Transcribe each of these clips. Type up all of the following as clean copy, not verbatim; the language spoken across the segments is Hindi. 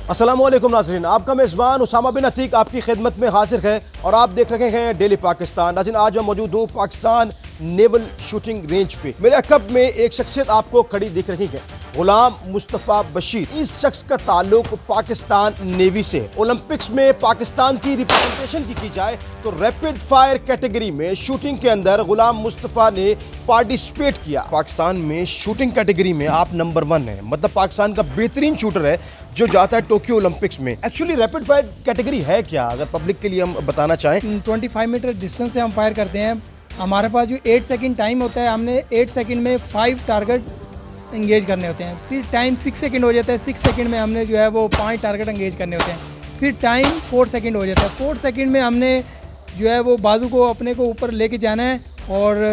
अस्सलाम वालेकुम नाज़रीन, आपका मेज़बान उसामा बिन अतीक आपकी खिदमत में हाजिर है और आप देख रहे हैं डेली पाकिस्तान। नाज़रीन, आज मैं मौजूद हूँ पाकिस्तान नेवल शूटिंग रेंज पे। मेरे अकब में एक शख्सियत आपको खड़ी दिख रही है, गुलाम मुस्तफ़ा बशीर। इस शख्स का ताल्लुक पाकिस्तान नेवी से है। ओलंपिक्स में पाकिस्तान की रिप्रेजेंटेशन की जाए तो रैपिड फायर कैटेगरी में शूटिंग के अंदर गुलाम मुस्तफ़ा ने पार्टिसिपेट किया। पाकिस्तान में शूटिंग कैटेगरी में आप नंबर 1 है, मतलब पाकिस्तान का बेहतरीन शूटर है जो जाता है टोक्यो ओलंपिक्स में। एक्चुअली रैपिड फायर कैटेगरी है क्या, अगर पब्लिक के लिए हम बताना चाहें? 25 मीटर डिस्टेंस से हम फायर करते हैं। हमारे पास जो 8 सेकंड टाइम होता है, हमने 8 सेकंड में 5 टारगेट इंगेज करने होते हैं। फिर टाइम 6 सेकंड हो जाता है, 6 सेकंड में हमने जो है वो 5 टारगेट इंगेज करने होते हैं। फिर टाइम 4 सेकंड हो जाता है, 4 सेकंड में हमने जो है वो बाजू को अपने को ऊपर लेके जाना है और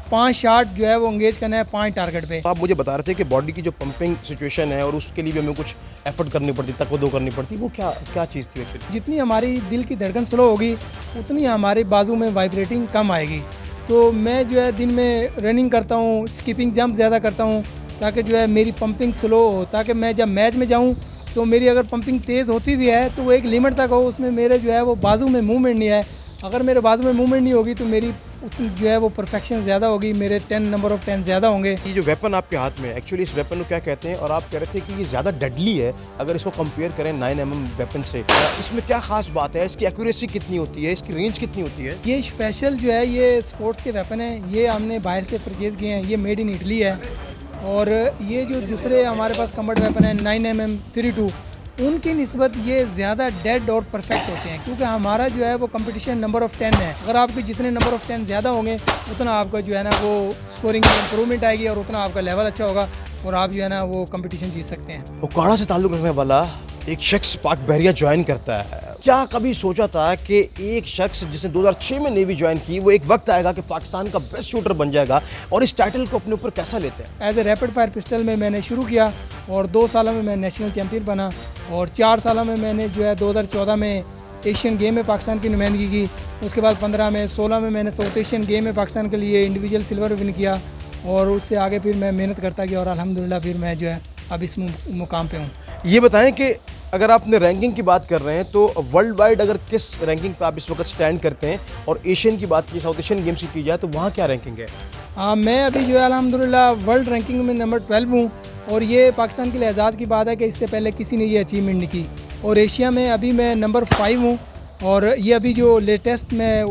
5 शॉट जो है वो इंगेज करना है 5 टारगेट पे। आप मुझे बता रहे थे कि बॉडी की जो पंपिंग सिचुएशन है और उसके लिए भी हमें कुछ एफर्ट करनी पड़ती, तकवदो करनी पड़ती, वो क्या चीज़ थी? जितनी हमारी दिल की धड़कन स्लो होगी उतनी हमारे बाजू में वाइब्रेटिंग कम आएगी। तो मैं जो है दिन में रनिंग करता हूँ, स्किपिंग जंप ज़्यादा करता हूँ ताकि जो है मेरी पंपिंग स्लो हो, ताकि मैं जब मैच में जाऊँ तो मेरी अगर पंपिंग तेज़ होती भी है तो वो एक लिमिट तक हो, उसमें मेरे जो है वो बाजू में मूवमेंट नहीं है। अगर मेरे बाजू में मूवमेंट नहीं होगी तो मेरी जो है वो परफेक्शन ज़्यादा होगी, मेरे 10 नंबर ऑफ 10 ज़्यादा होंगे। ये जो वेपन आपके हाथ में है, एक्चुअली इस वेपन को क्या कहते हैं? और आप कह रहे थे कि ये ज़्यादा डेडली है अगर इसको कंपेयर करें 9mm वेपन से। इसमें क्या खास बात है? इसकी एक्यूरेसी कितनी होती है, इसकी रेंज कितनी होती है? ये स्पेशल जो है ये स्पोर्ट्स के वेपन है, ये हमने बाहर से परचेज़ किए हैं, ये मेड इन इटली है। और ये जो दूसरे हमारे पास कम्बट वेपन है 9mm32, उनकी निस्बत ये ज़्यादा डेड और परफेक्ट होते हैं, क्योंकि हमारा जो है वो कंपटीशन नंबर ऑफ़ 10 है। अगर आपके जितने नंबर ऑफ़ 10 ज़्यादा होंगे उतना आपका जो है ना वो स्कोरिंग में इंप्रूवमेंट आएगी और उतना आपका लेवल अच्छा होगा और आप जो है ना वो कंपटीशन जीत सकते हैं। ओकाड़ा से ताल्लुक़ रखने वाला एक शख्स पाक बहरिया ज्वाइन करता है। क्या कभी सोचा था कि एक शख्स जिसने 2006 में नेवी ज्वाइन की, वो एक वक्त आएगा कि पाकिस्तान का बेस्ट शूटर बन जाएगा, और इस टाइटल को अपने ऊपर कैसा लेते हैं? As a rapid fire pistol में मैंने शुरू किया और 2 सालों में मैं नेशनल चैम्पियन बना और 4 सालों में मैंने जो है 2014 में एशियन गेम में पाकिस्तान की नुमाइंदगी की। उसके बाद 15 में 16 में मैंने साउथ एशियन गेम में पाकिस्तान के लिए इंडिविजुअल सिल्वर विन किया और उससे आगे फिर मैं मेहनत करता गया और अल्हम्दुलिल्लाह फिर मैं जो है अब इस मुकाम पे हूँ। ये बताएं कि अगर आप अपने रैंकिंग की बात कर रहे हैं तो वर्ल्ड वाइड अगर किस रैंकिंग पे आप इस वक्त स्टैंड करते हैं, और एशियन की बात की, साउथ एशियन गेम्स की जाए तो वहाँ क्या रैंकिंग है? मैं अभी जो है अल्हम्दुलिल्लाह वर्ल्ड रैंकिंग में नंबर 12 हूँ और ये पाकिस्तान के लिए एजाज़ की बात है कि इससे पहले किसी ने ये अचीवमेंट नहीं की। और एशिया में अभी मैं नंबर 5 हूँ और ये अभी जो लेटेस्ट मैं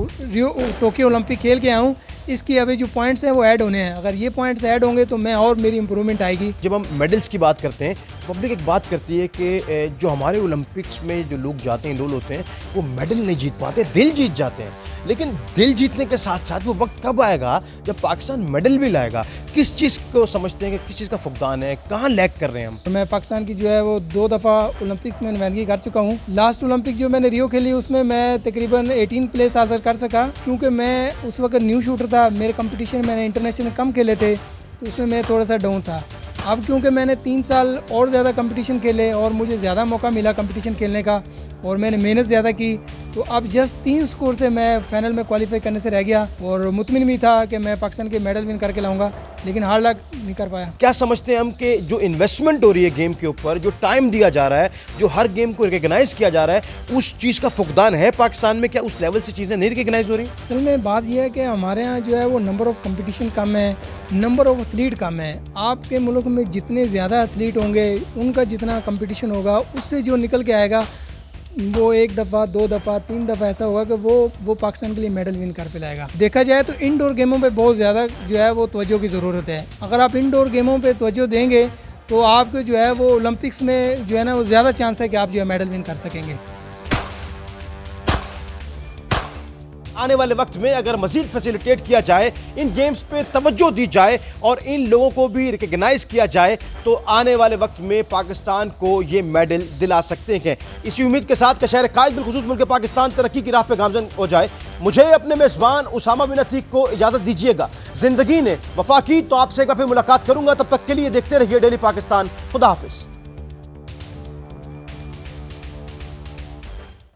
टोक्यो ओलंपिक खेल के आया हूँ, इसकी अभी जो पॉइंट्स हैं वो ऐड होने हैं। अगर ये पॉइंट्स ऐड होंगे तो मैं और मेरी इंप्रूवमेंट आएगी। जब हम मेडल्स की बात करते हैं, पब्लिक एक बात करती है कि जो हमारे ओलंपिक्स में जो लोग जाते हैं, लोग होते हैं, वो मेडल नहीं जीत पाते, दिल जीत जाते हैं। लेकिन दिल जीतने के साथ साथ वो वक्त कब आएगा जब पाकिस्तान मेडल भी लाएगा? किस चीज़ को समझते हैं कि किस चीज़ का फुकदान है, कहाँ लैग कर रहे हैं हम? मैं पाकिस्तान की जो है वो 2 दफ़ा ओलंपिक्स में नुमाइंदगी कर चुका हूँ। लास्ट ओलंपिक जो मैंने रियो खेली उसमें मैं तकरीबन 18 प्लेस हासिल कर सका, क्योंकि मैं उस वक्त न्यू शूटर था। मेरे कंपटीशन मैंने इंटरनेशनल कम खेले थे तो उसमें मैं थोड़ा सा डाउन था। अब क्योंकि मैंने 3 साल और ज़्यादा कंपटीशन खेले और मुझे ज़्यादा मौका मिला कंपटीशन खेलने का और मैंने मेहनत ज़्यादा की, तो अब जस्ट 3 स्कोर से मैं फाइनल में क्वालिफाई करने से रह गया और मुतमिन भी था कि मैं पाकिस्तान के मेडल विन करके लाऊंगा, लेकिन हार्ड लक नहीं कर पाया। क्या समझते हैं हम कि जो इन्वेस्टमेंट हो रही है गेम के ऊपर, जो टाइम दिया जा रहा है, जो हर गेम को रिकग्नाइज किया जा रहा है, उस चीज़ का फुकदान है पाकिस्तान में? क्या उस लेवल से चीज़ें नहीं रिकग्नाइज हो रही? असल में बात यह है कि हमारे यहाँ जो है वो नंबर ऑफ़ कंपटीशन कम है, नंबर ऑफ़ एथलीट कम है। आपके मुल्क में जितने ज़्यादा एथलीट होंगे उनका जितना कंपटीशन होगा, उससे जो निकल के आएगा वो 1 दफ़ा 2 दफ़ा 3 दफ़ा ऐसा होगा कि वो पाकिस्तान के लिए मेडल विन कर पिलाएगा। देखा जाए तो इंडोर गेमों पे बहुत ज़्यादा जो है वो तवज्जो की ज़रूरत है। अगर आप इंडोर गेमों पे तवज्जो देंगे तो आपको जो है वो ओलंपिक्स में जो है ना वो ज़्यादा चांस है कि आप जो है मेडल विन कर सकेंगे। आने वाले वक्त में अगर मजीद फैसिलिटेट किया जाए, इन गेम्स पे तवज्जो दी जाए और इन लोगों को भी रिकग्नाइज किया जाए, तो आने वाले वक्त में पाकिस्तान को ये मेडल दिला सकते हैं। इसी उम्मीद के साथ कि शहर कायद बिलखुसूस मुल्क पाकिस्तान तरक्की की राह पे गामजन हो जाए, मुझे अपने मेज़बान उसामा बिन अतीक को इजाज़त दीजिएगा। जिंदगी ने वफा की तो आपसे कभी मुलाकात करूंगा, तब तक के लिए देखते रहिए डेली पाकिस्तान। खुदा हाफिज़।